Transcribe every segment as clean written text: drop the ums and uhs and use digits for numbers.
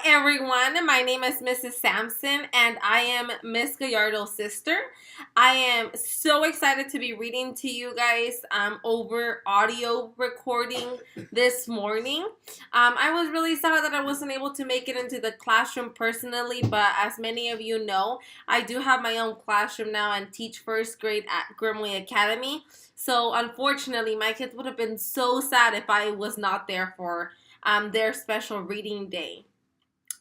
everyone. My name is Mrs. Sampson, and I am Miss Gallardo's sister. I am so excited to be reading to you guys over audio recording this morning. I was really sad that I wasn't able to make it into the classroom personally, but as many of you know, I do have my own classroom now and teach first grade at Grimley Academy. So unfortunately, my kids would have been so sad if I was not there for their special reading day.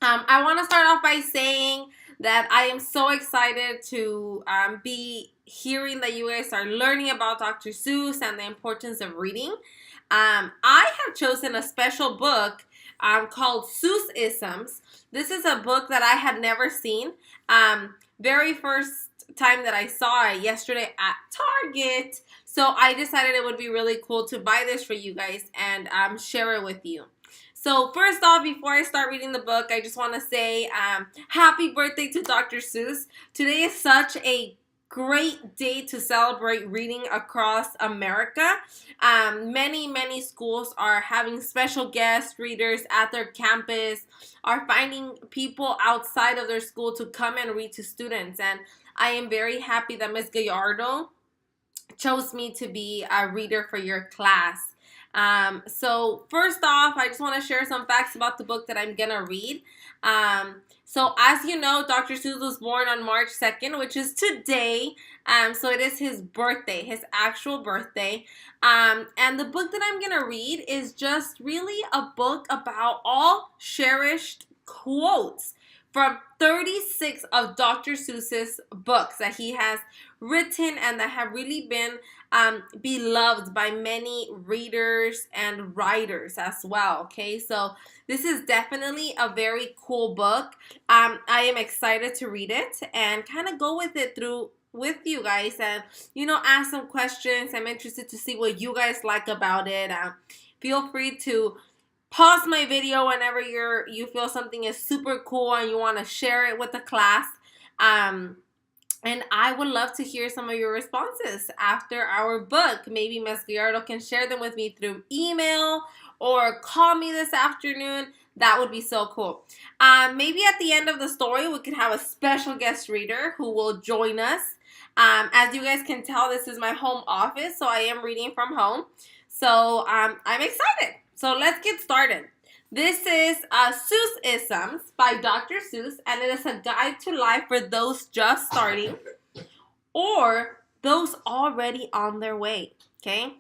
I want to start off by saying that I am so excited to be hearing that you guys are learning about Dr. Seuss and the importance of reading. I have chosen a special book called Seuss-isms. This is a book that I had never seen. Very first time that I saw it yesterday at Target. So I decided it would be really cool to buy this for you guys and share it with you. So first off, before I start reading the book, I just want to say happy birthday to Dr. Seuss. Today is such a great day to celebrate reading across America. Many schools are having special guest readers at their campus, are finding people outside of their school to come and read to students. And I am very happy that Ms. Gallardo chose me to be a reader for your class. So first off, I just want to share some facts about the book that I'm gonna read. So as you know, Dr. Seuss was born on March 2nd, which is today. So it is his birthday, his actual birthday. And the book that I'm gonna read is just really a book about all cherished quotes from 36 of Dr. Seuss's books that he has written and that have really been beloved by many readers and writers as well. Okay, so this is definitely a very cool book. I am excited to read it and kind of go with it through with you guys and, ask some questions. I'm interested to see what you guys like about it. Feel free to pause my video whenever you feel something is super cool and you want to share it with the class. And I would love to hear some of your responses after our book. Maybe Ms. Gallardo can share them with me through email or call me this afternoon. That would be so cool. Maybe at the end of the story, we could have a special guest reader who will join us. As you guys can tell, this is my home office, so I am reading from home. So I'm excited. So let's get started. This is Seuss-isms by Dr. Seuss, and it is a guide to life for those just starting or those already on their way, okay?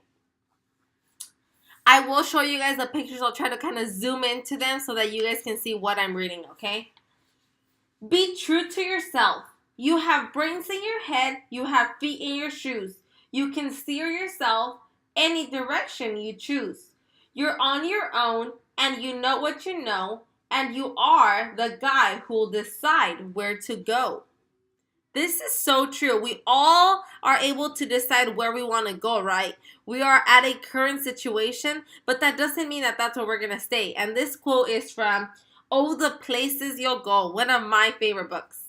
I will show you guys the pictures. I'll try to kind of zoom into them so that you guys can see what I'm reading, okay? Be true to yourself. You have brains in your head. You have feet in your shoes. You can steer yourself any direction you choose. You're on your own, and you know what you know, and you are the guy who will decide where to go. This is so true. We all are able to decide where we want to go, right? We are at a current situation, but that doesn't mean that that's where we're going to stay. And this quote is from Oh, the Places You'll Go, one of my favorite books.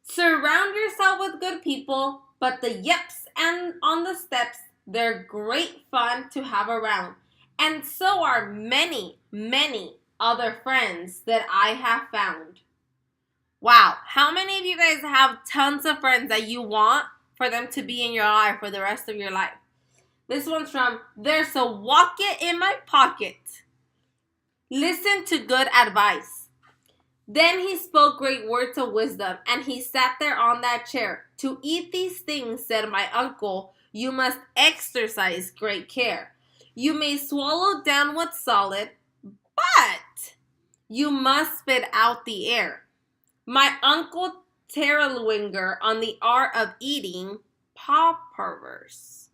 Surround yourself with good people, but the yips and on the steps, they're great fun to have around. And so are many other friends that I have found. Wow, how many of you guys have tons of friends that you want for them to be in your life for the rest of your life? This one's from There's a Wocket in My Pocket. Listen to good advice. Then he spoke great words of wisdom, and he sat there on that chair. To eat these things, said my uncle, you must exercise great care. You may swallow down what's solid, but you must spit out the air. My uncle Terrelwinger on the art of eating poppers.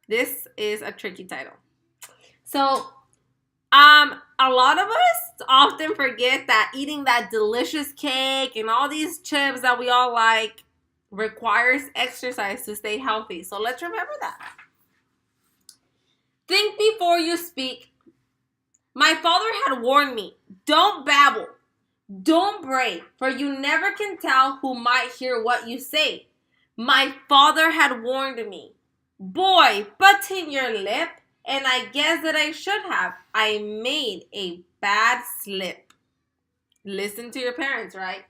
This is a tricky title. So, a lot of us often forget that eating that delicious cake and all these chips that we all like requires exercise to stay healthy. So let's remember that. Think before you speak. My father had warned me, don't babble, don't bray, for you never can tell who might hear what you say. My father had warned me, boy, button your lip And I guess that I should have. I made a bad slip. Listen to your parents, right?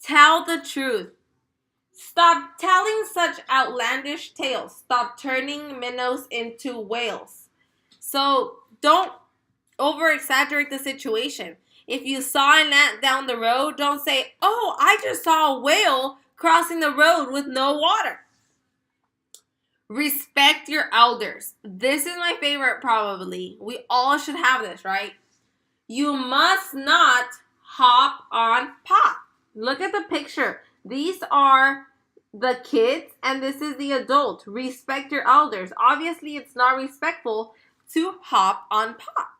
Tell the truth. Stop telling such outlandish tales. Stop turning minnows into whales. So don't over exaggerate the situation. If you saw an ant down the road, don't say, "Oh, I just saw a whale crossing the road with no water." Respect your elders. This is my favorite, probably. We all should have this, right? You must not hop on pop. Look at the picture. These are the kids and this is the adult. Respect your elders. Obviously, it's not respectful to hop on pop.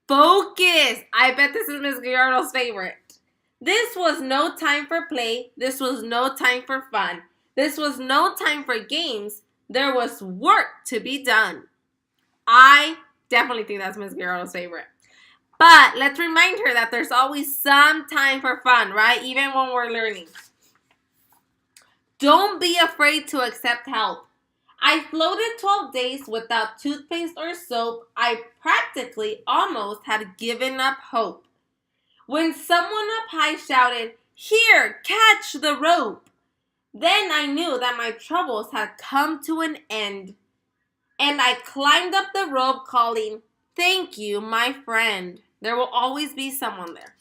Focus. I bet this is Miss Gallardo's favorite. This was no time for play. This was no time for fun. This was no time for games. There was work to be done. I definitely think that's Miss Gallardo's favorite. But let's remind her that there's always some time for fun, right? Even when we're learning. Don't be afraid to accept help. I floated 12 days without toothpaste or soap. I practically almost had given up hope. When someone up high shouted, "Here, catch the rope," then I knew that my troubles had come to an end. And I climbed up the rope calling, "Thank you, my friend." There will always be someone there.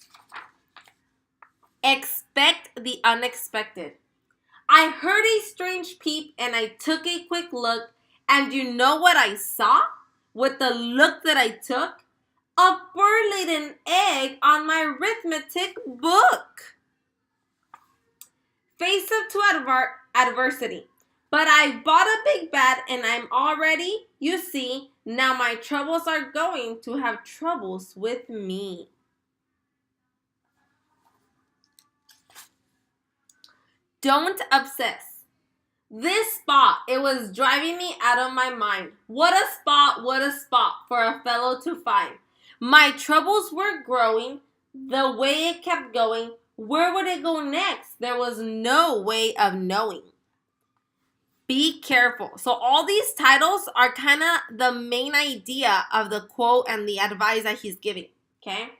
Expect the unexpected. I heard a strange peep and I took a quick look. And you know what I saw? With the look that I took? A bird laid an egg on my arithmetic book. Face up to adversity. But I bought a big bat and I'm all ready. You see, now my troubles are going to have troubles with me. Don't obsess. This spot, it was driving me out of my mind. What a spot for a fellow to find. My troubles were growing. The way it kept going, where would it go next? There was no way of knowing. Be careful. So all these titles are kind of the main idea of the quote and the advice that he's giving. Okay?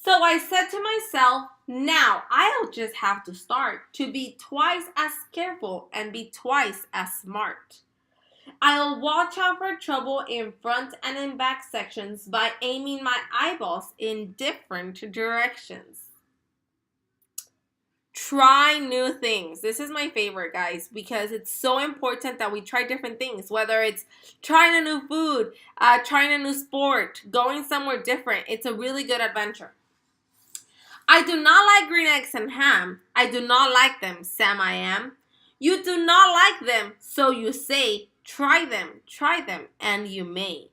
So I said to myself, now I'll just have to start to be twice as careful and be twice as smart. I'll watch out for trouble in front and in back sections by aiming my eyeballs in different directions. Try new things. This is my favorite, guys, because it's so important that we try different things, whether it's trying a new food, trying a new sport, going somewhere different. It's a really good adventure. I do not like green eggs and ham. I do not like them, Sam I am. You do not like them, so you say, try them, and you may.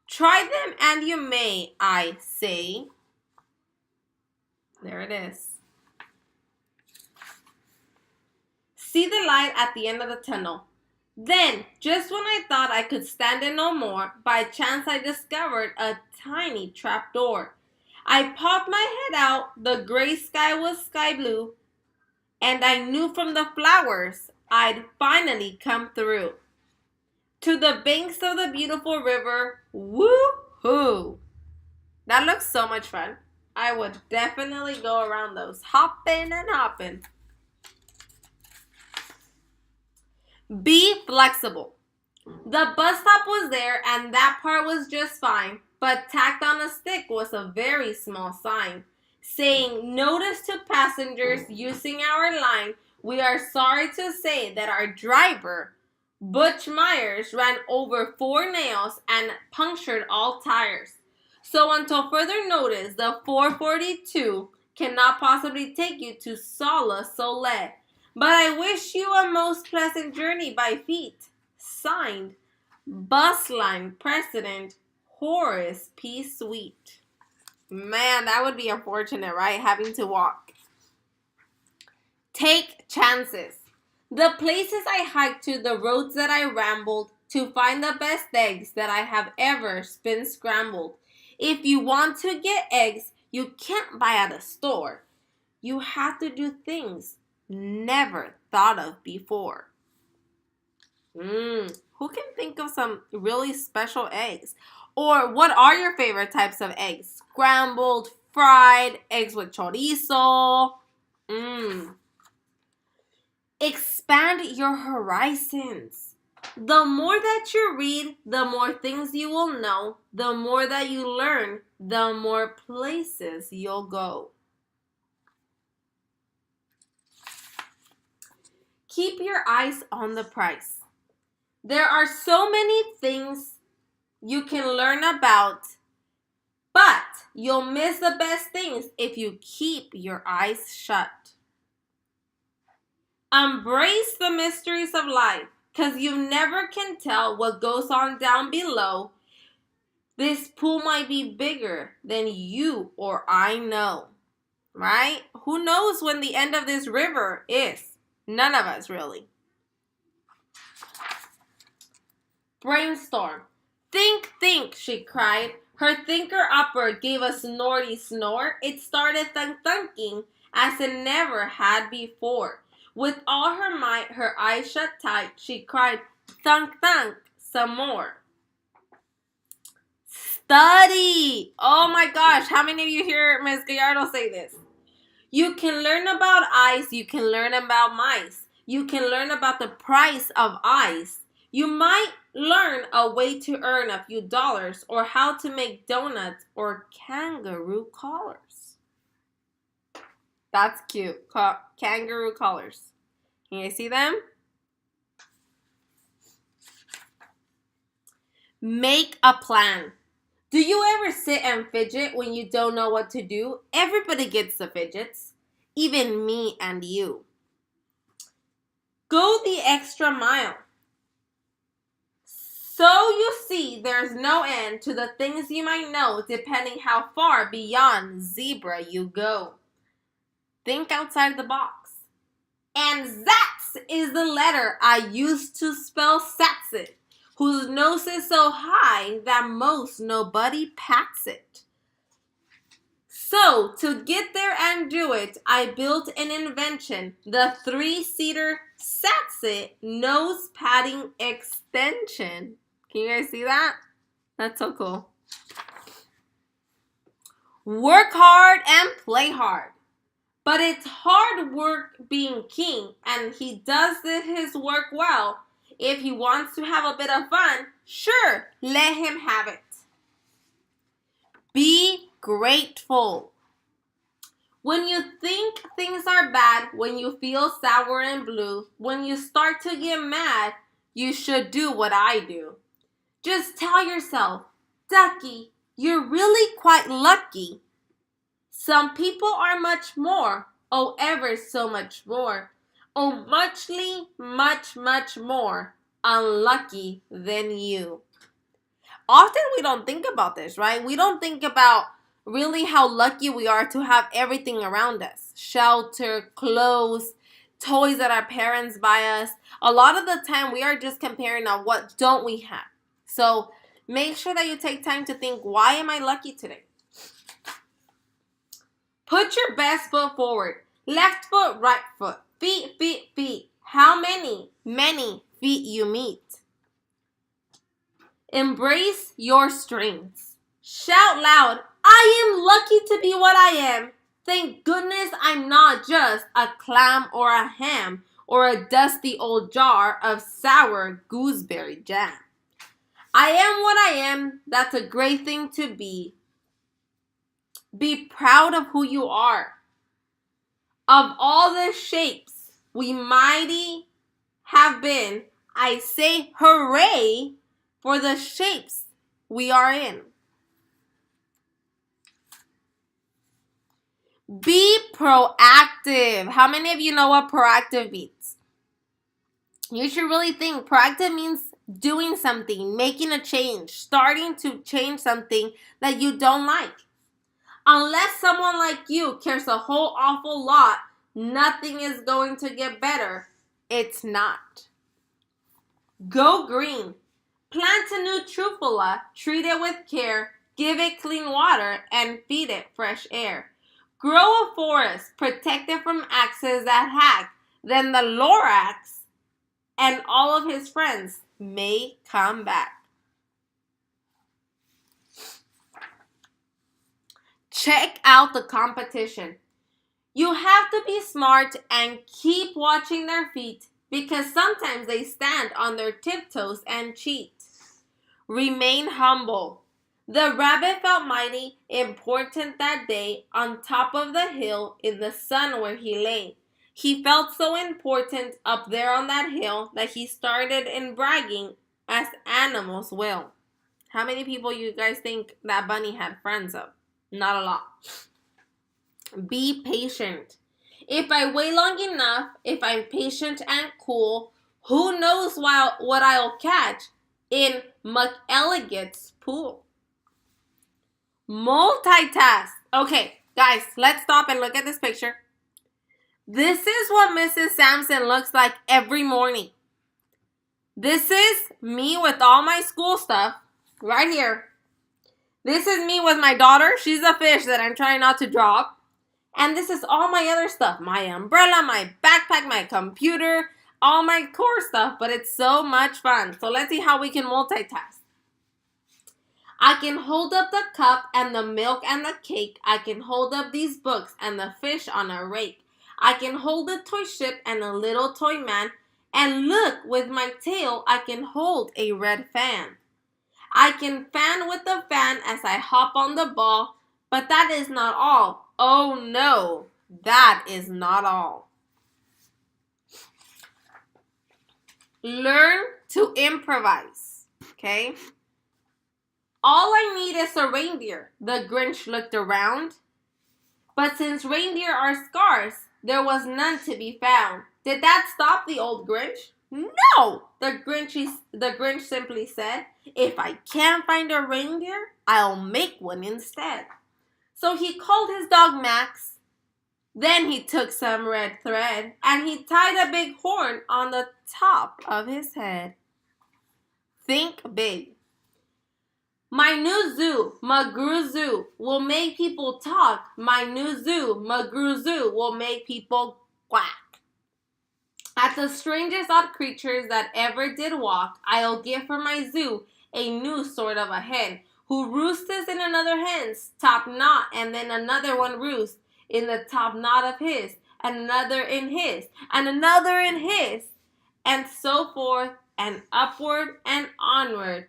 Try them and you may, I say. There it is. See the light at the end of the tunnel. Then, just when I thought I could stand it no more, by chance I discovered a tiny trap door. I popped my head out, the gray sky was sky blue, and I knew from the flowers I'd finally come through. To the banks of the beautiful river, woo-hoo! That looks so much fun. I would definitely go around those, hopping and hopping. Be flexible. The bus stop was there and that part was just fine, but tacked on a stick was a very small sign saying, "Notice to passengers using our line, we are sorry to say that our driver, Butch Myers, ran over 4 nails and punctured all tires. So until further notice, the 442 cannot possibly take you to Sala Soleil. But I wish you a most pleasant journey by feet. Signed, Bus Line President Horace P. Sweet." Man, that would be unfortunate, right? Having to walk. Take chances. The places I hiked to, the roads that I rambled to find the best eggs that I have ever been scrambled. If you want to get eggs, you can't buy at a store. You have to do things never thought of before. Who can think of some really special eggs? Or what are your favorite types of eggs? Scrambled, fried, eggs with chorizo. Mmm. Expand your horizons. The more that you read, the more things you will know. The more that you learn, the more places you'll go. Keep your eyes on the prize. There are so many things you can learn about, but you'll miss the best things if you keep your eyes shut. Embrace the mysteries of life, because you never can tell what goes on down below. This pool might be bigger than you or I know, right? Who knows when the end of this river is? None of us really. Brainstorm. Think, think, she cried. Her thinker-upper gave a snorty snore. It started thunk-thunking as it never had before. With all her might, her eyes shut tight, she cried, thunk-thunk, some more. Study! Oh my gosh, how many of you hear Ms. Gallardo say this? You can learn about eyes, you can learn about mice. You can learn about the price of eyes. You might learn a way to earn a few dollars, or how to make donuts or kangaroo collars. That's cute. Kangaroo collars. Can you see them? Make a plan. Do you ever sit and fidget when you don't know what to do? Everybody gets the fidgets, even me and you. Go the extra mile. So you see, there's no end to the things you might know depending how far beyond zebra you go. Think outside the box. And Zats is the letter I used to spell Satsit, whose nose is so high that most nobody pats it. So, to get there and do it, I built an invention, the 3-seater Satsit nose padding extension. Can you guys see that? That's so cool. Work hard and play hard. But it's hard work being king, and he does his work well. If he wants to have a bit of fun, sure, let him have it. Be grateful. When you think things are bad, when you feel sour and blue, when you start to get mad, you should do what I do. Just tell yourself, Ducky, you're really quite lucky. Some people are much more, oh ever so much more, oh muchly, much, much more unlucky than you. Often we don't think about this, right? We don't think about really how lucky we are to have everything around us. Shelter, clothes, toys that our parents buy us. A lot of the time we are just comparing on what don't we have. So make sure that you take time to think, why am I lucky today? Put your best foot forward. Left foot, right foot. Feet, feet, feet. How many? Many feet you meet. Embrace your strengths. Shout loud, I am lucky to be what I am. Thank goodness I'm not just a clam or a ham or a dusty old jar of sour gooseberry jam. I am what I am. That's a great thing to be. Be proud of who you are. Of all the shapes we mighty have been, I say hooray for the shapes we are in. Be proactive. How many of you know what proactive means? You should really think. Proactive means doing something, making a change, starting to change something that you don't like. Unless someone like you cares a whole awful lot, nothing is going to get better. It's not. Go green. Plant a new trufula, treat it with care, give it clean water, and feed it fresh air. Grow a forest, protect it from axes that hack. Then the Lorax and all of his friends may come back. Check out the competition. You have to be smart and keep watching their feet because sometimes they stand on their tiptoes and cheat. Remain humble. The rabbit felt mighty important that day on top of the hill in the sun where he lay. He felt so important up there on that hill that he started in bragging as animals will. How many people you guys think that bunny had friends of? Not a lot. Be patient. If I wait long enough, if I'm patient and cool, who knows what I'll catch in McElligot's pool. Multitask. Okay, guys, let's stop and look at this picture. This is what Mrs. Sampson looks like every morning. This is me with all my school stuff right here. This is me with my daughter. She's a fish that I'm trying not to drop. And this is all my other stuff. My umbrella, my backpack, my computer, all my core stuff. But it's so much fun. So let's see how we can multitask. I can hold up the cup and the milk and the cake. I can hold up these books and the fish on a rake. I can hold a toy ship and a little toy man. And look, with my tail, I can hold a red fan. I can fan with the fan as I hop on the ball, but that is not all. Oh no, that is not all. Learn to improvise, okay? All I need is a reindeer. The Grinch looked around. But since reindeer are scarce, there was none to be found. Did that stop the old Grinch? No! The Grinch simply said, if I can't find a reindeer, I'll make one instead. So he called his dog Max. Then he took some red thread and he tied a big horn on the top of his head. Think big. My new zoo, McGrew Zoo, will make people talk. My new zoo, McGrew Zoo, will make people quack. At the strangest odd creatures that ever did walk, I'll give for my zoo a new sort of a hen, who roosts in another hen's top knot, and then another one roosts in the top knot of his, and another in his, and another in his, and so forth, and upward and onward.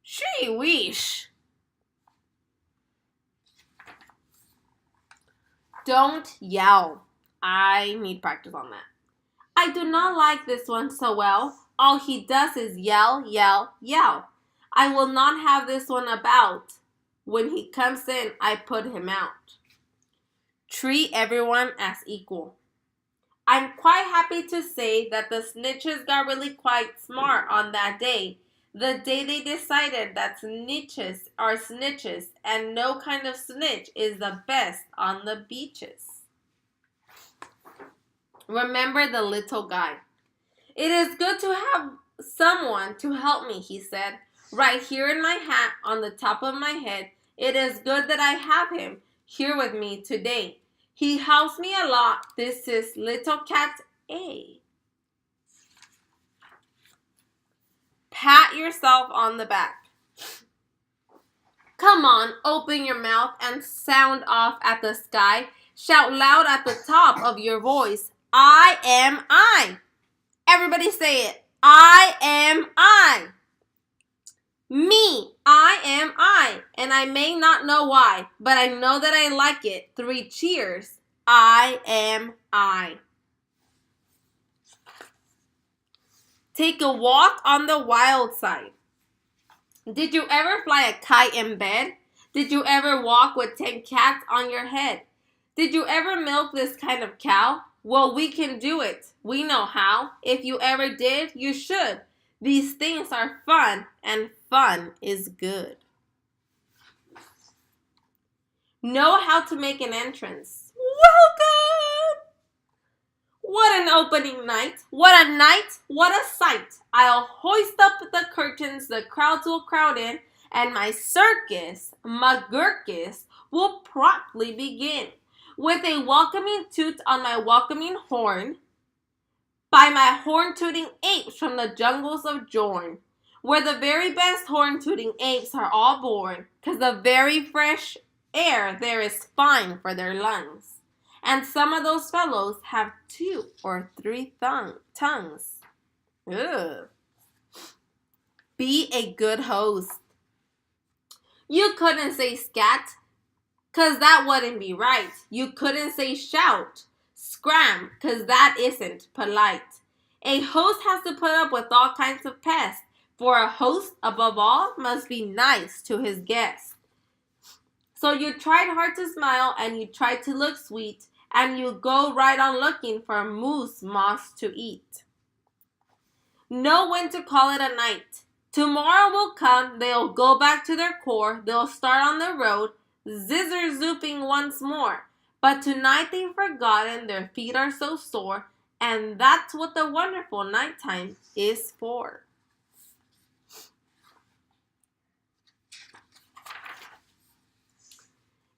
Gee whiz. Don't yell. I need practice on that. I do not like this one so well. All he does is yell, yell, yell. I will not have this one about. When he comes in, I put him out. Treat everyone as equal. I'm quite happy to say that the snitches got really quite smart on that day. The day they decided that snitches are snitches and no kind of snitch is the best on the beaches. Remember the little guy. It is good to have someone to help me, he said. Right here in my hat on the top of my head. It is good that I have him here with me today. He helps me a lot. This is Little Cat A. Pat yourself on the back. Come on, open your mouth and sound off at the sky. Shout loud at the top of your voice. I am I. Everybody say it. I am I. Me, I am I. And I may not know why, but I know that I like it. 3 cheers. I am I. Take a walk on the wild side. Did you ever fly a kite in bed? Did you ever walk with 10 cats on your head? Did you ever milk this kind of cow? Well, we can do it. We know how. If you ever did, you should. These things are fun, and fun is good. Know how to make an entrance. Welcome! What an opening night. What a night. What a sight. I'll hoist up the curtains, the crowds will crowd in, and my circus, McGurkus, will promptly begin. With a welcoming toot on my welcoming horn, by my horn-tooting apes from the jungles of Jorn, where the very best horn-tooting apes are all born, 'cause the very fresh air there is fine for their lungs. And some of those fellows have 2 or 3 tongues. Ugh. Be a good host. You couldn't say scat, 'cause that wouldn't be right. You couldn't say shout, scram, 'cause that isn't polite. A host has to put up with all kinds of pests, for a host, above all, must be nice to his guests. So you tried hard to smile, and you tried to look sweet, and you go right on looking for moose moss to eat. Know when to call it a night. Tomorrow will come, they'll go back to their core, they'll start on the road, zizzer-zooping once more. But tonight they've forgotten, their feet are so sore, and that's what the wonderful nighttime is for.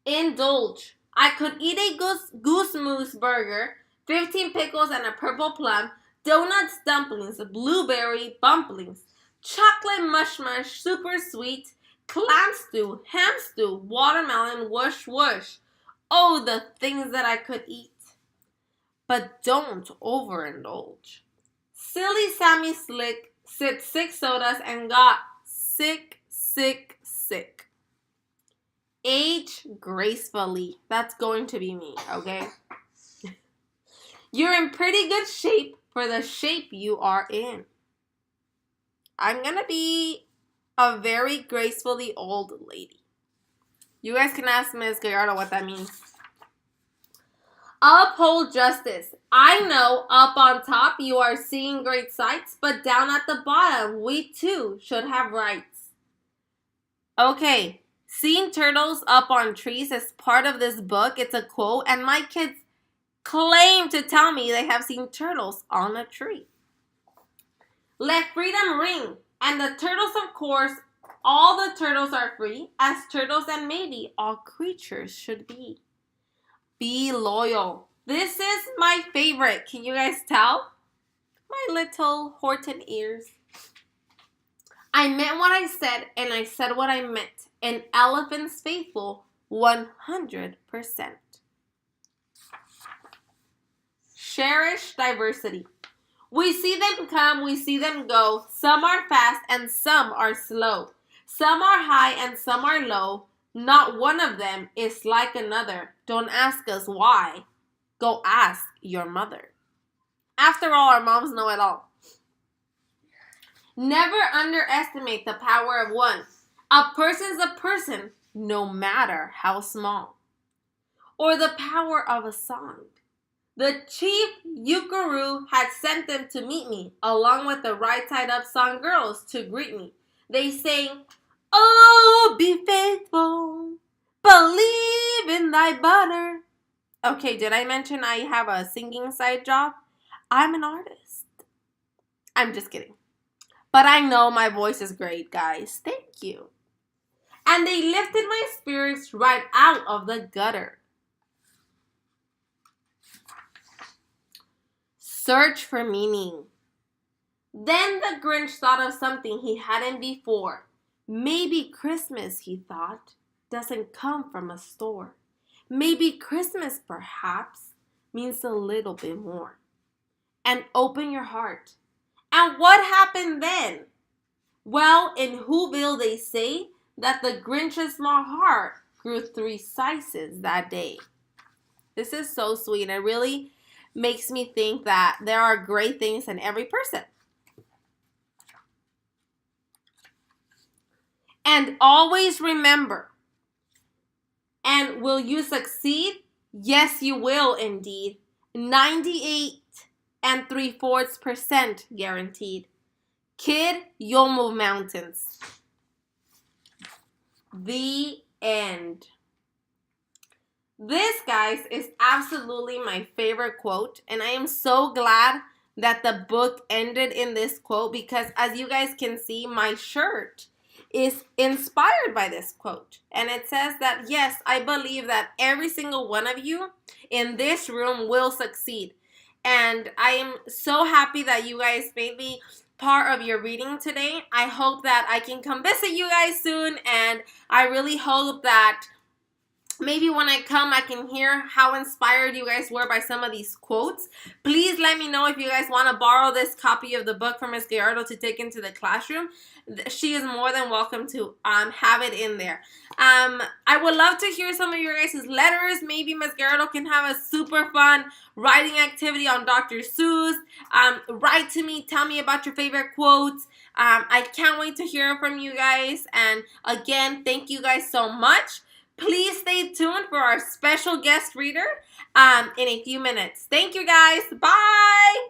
Indulge. I could eat a goose moose burger, 15 pickles and a purple plum, donuts, dumplings, blueberry bumplings, chocolate mush mush, super sweet, clam stew, ham stew, watermelon, whoosh whoosh. Oh, the things that I could eat. But don't overindulge. Silly Sammy Slick sipped 6 sodas and got sick. Age gracefully. That's going to be me, okay? You're in pretty good shape for the shape you are in. I'm going to be a very gracefully old lady. You guys can ask Ms. Gallardo what that means. Uphold justice. I know up on top you are seeing great sights, but down at the bottom we too should have rights. Okay, seeing turtles up on trees is part of this book. It's a quote, and my kids claim to tell me they have seen turtles on a tree. Let freedom ring, and the turtles, of course, all the turtles are free, as turtles and maybe all creatures should be. Be loyal. This is my favorite. Can you guys tell? My little Horton ears. I meant what I said, and I said what I meant. An elephant's faithful 100%. Cherish diversity. We see them come, we see them go. Some are fast and some are slow. Some are high and some are low. Not one of them is like another. Don't ask us why. Go ask your mother. After all, our moms know it all. Never underestimate the power of one. A person's a person, no matter how small. Or the power of a song. The chief Yukaru had sent them to meet me, along with the right side up song girls to greet me. They sang, "Oh, be faithful, believe in thy butter." Okay, did I mention I have a singing side job? I'm an artist. I'm just kidding. But I know my voice is great, guys. Thank you. And they lifted my spirits right out of the gutter. Search for meaning. Then the Grinch thought of something he hadn't before. Maybe Christmas, he thought, doesn't come from a store. Maybe Christmas, perhaps, means a little bit more. And open your heart. And what happened then? Well, in Whoville they say that the Grinch's small heart grew 3 sizes that day. This is so sweet. It really makes me think that there are great things in every person. And always remember, and will you succeed? Yes, you will indeed. 98 3/4% guaranteed. Kid, you'll move mountains. The end. This, guys, is absolutely my favorite quote, and I am so glad that the book ended in this quote because, as you guys can see, my shirt is inspired by this quote. And it says that, yes, I believe that every single one of you in this room will succeed. And I am so happy that you guys made me part of your reading today. I hope that I can come visit you guys soon, and I really hope that maybe when I come, I can hear how inspired you guys were by some of these quotes. Please let me know if you guys want to borrow this copy of the book from Miss Gallardo to take into the classroom. She is more than welcome to have it in there. I would love to hear some of your guys' letters. Maybe Miss Gallardo can have a super fun writing activity on Dr. Seuss. Write to me. Tell me about your favorite quotes. I can't wait to hear from you guys. And again, thank you guys so much. Please stay tuned for our special guest reader in a few minutes. Thank you, guys. Bye.